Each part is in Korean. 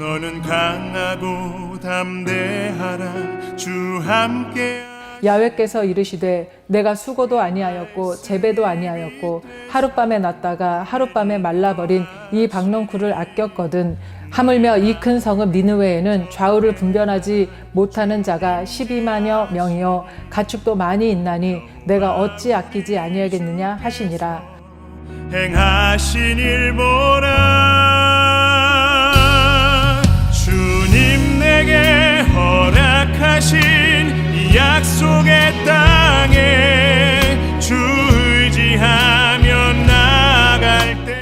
너는 강하고 담대하라. 주 함께. 야훼께서 이르시되 내가 수고도 아니하였고 재배도 아니하였고 하룻밤에 났다가 하룻밤에 말라버린 이 박넝쿨을 아꼈거든. 하물며 이 큰 성읍 니느웨에는 좌우를 분별하지 못하는 자가 12만여 명이요 가축도 많이 있나니 내가 어찌 아끼지 아니하겠느냐 하시니라. 행하신 일 보라. 주님 내게 허락하신 이 약속의 땅에 주 의지하며 나아갈 때.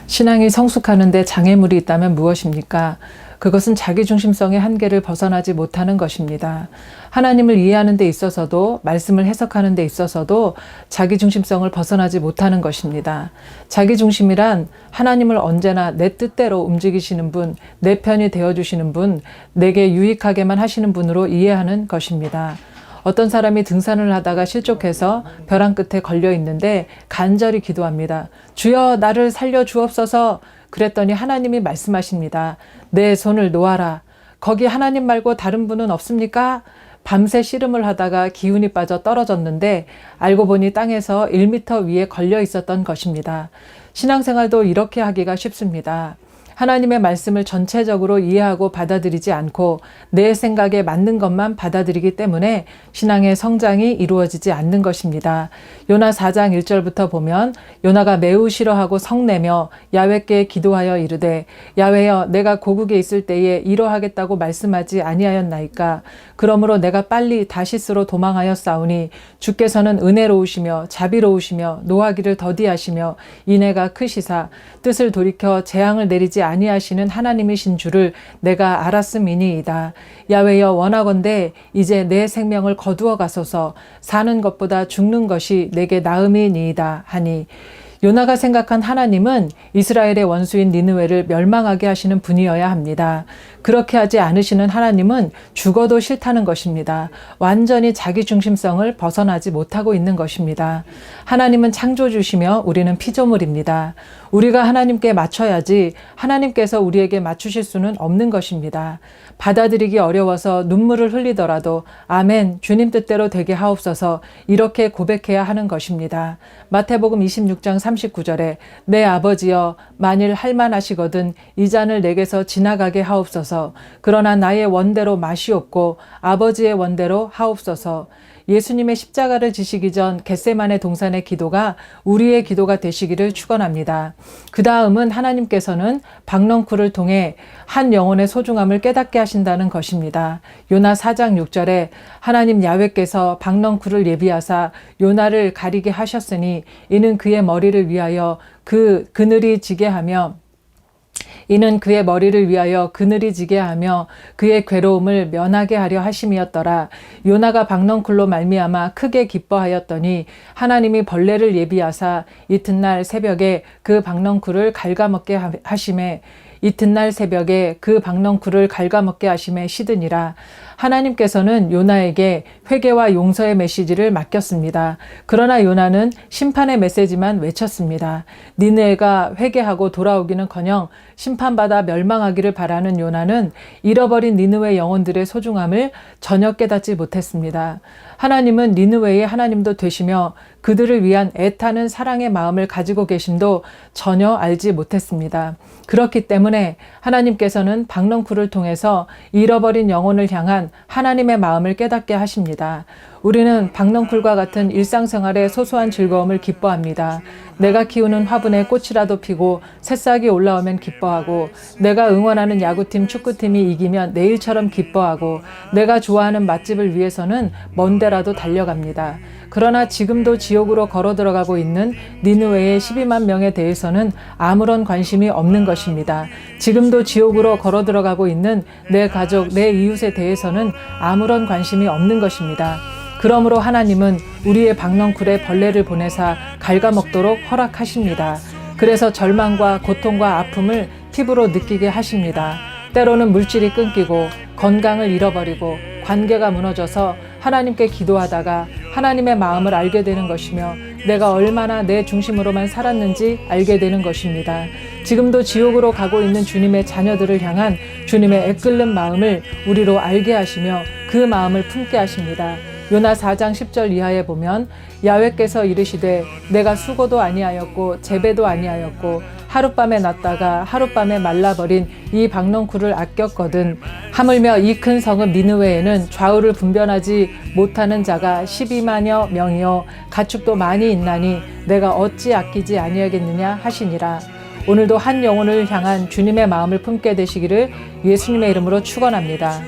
신앙이 성숙하는 데 장애물이 있다면 무엇입니까? 그것은 자기중심성의 한계를 벗어나지 못하는 것입니다. 하나님을 이해하는 데 있어서도 말씀을 해석하는 데 있어서도 자기중심성을 벗어나지 못하는 것입니다. 자기중심이란 하나님을 언제나 내 뜻대로 움직이시는 분, 내 편이 되어주시는 분, 내게 유익하게만 하시는 분으로 이해하는 것입니다. 어떤 사람이 등산을 하다가 실족해서 벼랑 끝에 걸려 있는데 간절히 기도합니다. 주여 나를 살려 주옵소서. 그랬더니 하나님이 말씀하십니다. 내 손을 놓아라. 거기 하나님 말고 다른 분은 없습니까? 밤새 씨름을 하다가 기운이 빠져 떨어졌는데 알고 보니 땅에서 1m 위에 걸려 있었던 것입니다. 신앙생활도 이렇게 하기가 쉽습니다. 하나님의 말씀을 전체적으로 이해하고 받아들이지 않고 내 생각에 맞는 것만 받아들이기 때문에 신앙의 성장이 이루어지지 않는 것입니다. 요나 4장 1절부터 보면 요나가 매우 싫어하고 성내며 야훼께 기도하여 이르되 야훼여 내가 고국에 있을 때에 이러하겠다고 말씀하지 아니하였나이까. 그러므로 내가 빨리 다시스로 도망하였사오니 주께서는 은혜로우시며 자비로우시며 노하기를 더디하시며 인애가 크시사 뜻을 돌이켜 재앙을 내리지 아니하시는 하나님이신 줄을 내가 알았음이니이다. 야훼여 원하건대 이제 내 생명을 거두어 가소서. 사는 것보다 죽는 것이 내게 나음이니이다 하니. 요나가 생각한 하나님은 이스라엘의 원수인 니느웨를 멸망하게 하시는 분이어야 합니다. 그렇게 하지 않으시는 하나님은 죽어도 싫다는 것입니다. 완전히 자기중심성을 벗어나지 못하고 있는 것입니다. 하나님은 창조주시며 우리는 피조물입니다. 우리가 하나님께 맞춰야지 하나님께서 우리에게 맞추실 수는 없는 것입니다. 받아들이기 어려워서 눈물을 흘리더라도 아멘 주님 뜻대로 되게 하옵소서 이렇게 고백해야 하는 것입니다. 마태복음 26장 39절에 내 아버지여 만일 할만하시거든 이 잔을 내게서 지나가게 하옵소서. 그러나 나의 원대로 마시옵고 아버지의 원대로 하옵소서. 예수님의 십자가를 지시기 전 겟세마네 동산의 기도가 우리의 기도가 되시기를 축원합니다. 그 다음은 하나님께서는 박넝쿨을 통해 한 영혼의 소중함을 깨닫게 하신다는 것입니다. 요나 4장 6절에 하나님 야훼께서 박넝쿨을 예비하사 요나를 가리게 하셨으니 이는 그의 머리를 위하여 그늘이 지게 하며 이는 그의 머리를 위하여 그늘이 지게 하며 그의 괴로움을 면하게 하려 하심이었더라. 요나가 박넝쿨로 말미암아 크게 기뻐하였더니 하나님이 벌레를 예비하사 이튿날 새벽에 그 박넝쿨을 갉아먹게 하심에 이튿날 새벽에 그 박넝쿨을 갉아먹게 하심에 시드니라. 하나님께서는 요나에게 회개와 용서의 메시지를 맡겼습니다. 그러나 요나는 심판의 메시지만 외쳤습니다. 니느웨가 회개하고 돌아오기는커녕 심판받아 멸망하기를 바라는 요나는 잃어버린 니느웨 영혼들의 소중함을 전혀 깨닫지 못했습니다. 하나님은 니느웨의 하나님도 되시며 그들을 위한 애타는 사랑의 마음을 가지고 계심도 전혀 알지 못했습니다. 그렇기 때문에 하나님께서는 박넝쿨을 통해서 잃어버린 영혼을 향한 하나님의 마음을 깨닫게 하십니다. 우리는 박넝쿨과 같은 일상생활의 소소한 즐거움을 기뻐합니다. 내가 키우는 화분에 꽃이라도 피고 새싹이 올라오면 기뻐하고 내가 응원하는 야구팀, 축구팀이 이기면 내일처럼 기뻐하고 내가 좋아하는 맛집을 위해서는 먼 데라도 달려갑니다. 그러나 지금도 지옥으로 걸어 들어가고 있는 니느웨의 12만 명에 대해서는 아무런 관심이 없는 것입니다. 지금도 지옥으로 걸어 들어가고 있는 내 가족, 내 이웃에 대해서는 아무런 관심이 없는 것입니다. 그러므로 하나님은 우리의 박넝쿨에 벌레를 보내사 갉아먹도록 허락하십니다. 그래서 절망과 고통과 아픔을 피부로 느끼게 하십니다. 때로는 물질이 끊기고 건강을 잃어버리고 관계가 무너져서 하나님께 기도하다가 하나님의 마음을 알게 되는 것이며 내가 얼마나 내 중심으로만 살았는지 알게 되는 것입니다. 지금도 지옥으로 가고 있는 주님의 자녀들을 향한 주님의 애끓는 마음을 우리로 알게 하시며 그 마음을 품게 하십니다. 요나 4장 10절 이하에 보면 야훼께서 이르시되 내가 수고도 아니하였고 재배도 아니하였고 하룻밤에 났다가 하룻밤에 말라버린 이 박넝쿨을 아꼈거든. 하물며 이 큰 성은 니느웨에는 좌우를 분별하지 못하는 자가 12만여 명이요 가축도 많이 있나니 내가 어찌 아끼지 아니하겠느냐 하시니라. 오늘도 한 영혼을 향한 주님의 마음을 품게 되시기를 예수님의 이름으로 축원합니다.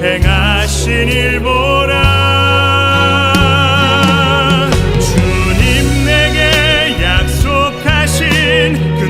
행하신 일 보라. 주님 내게 약속하신 그